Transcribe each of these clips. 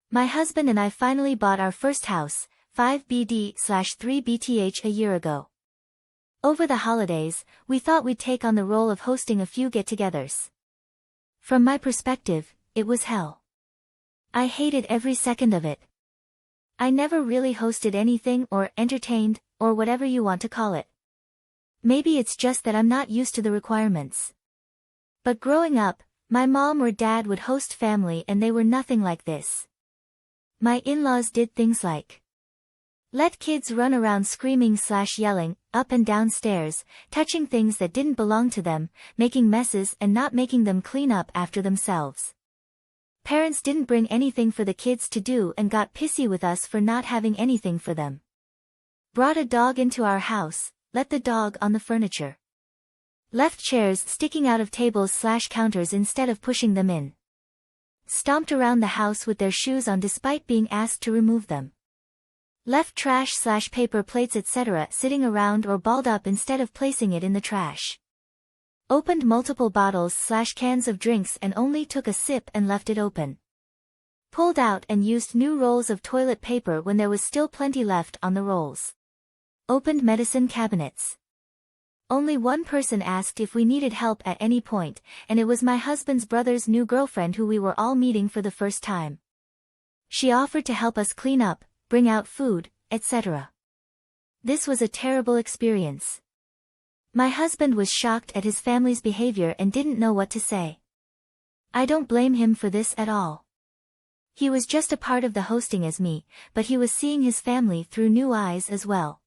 My husband and I finally bought our first house, 5BD/3BTH a year ago. Over the holidays, we thought we'd take on the role of hosting a few get-togethers. From my perspective, it was hell. I hated every second of it. I never really hosted anything or entertained, or whatever you want to call it. Maybe it's just that I'm not used to the requirements. But growing up, my mom or dad would host family and they were nothing like this. My in-laws did things like let kids run around screaming/yelling, up and down stairs, touching things that didn't belong to them, making messes and not making them clean up after themselves. Parents didn't bring anything for the kids to do and got pissy with us for not having anything for them. Brought a dog into our house, let the dog on the furniture. Left chairs sticking out of tables/counters instead of pushing them in. Stomped around the house with their shoes on despite being asked to remove them. Left trash/paper plates etc. sitting around or balled up instead of placing it in the trash. Opened multiple bottles/cans of drinks and only took a sip and left it open. Pulled out and used new rolls of toilet paper when there was still plenty left on the rolls. Opened medicine cabinets. Only one person asked if we needed help at any point, and it was my husband's brother's new girlfriend who we were all meeting for the first time. She offered to help us clean up, bring out food, etc. This was a terrible experience. My husband was shocked at his family's behavior and didn't know what to say. I don't blame him for this at all. He was just a part of the hosting as me, but he was seeing his family through new eyes as well.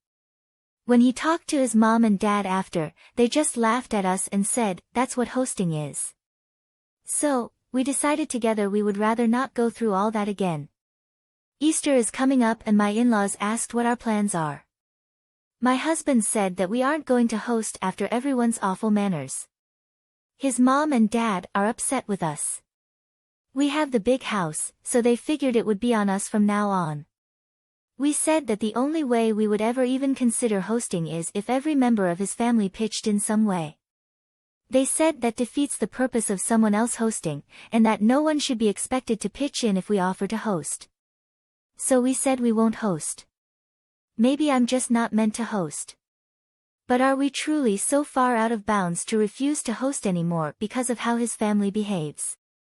When he talked to his mom and dad after, they just laughed at us and said, "That's what hosting is." So, we decided together we would rather not go through all that again. Easter is coming up and my in-laws asked what our plans are. My husband said that we aren't going to host after everyone's awful manners. His mom and dad are upset with us. We have the big house, so they figured it would be on us from now on. We said that the only way we would ever even consider hosting is if every member of his family pitched in some way. They said that defeats the purpose of someone else hosting, and that no one should be expected to pitch in if we offer to host. So we said we won't host. Maybe I'm just not meant to host. But are we truly so far out of bounds to refuse to host anymore because of how his family behaves?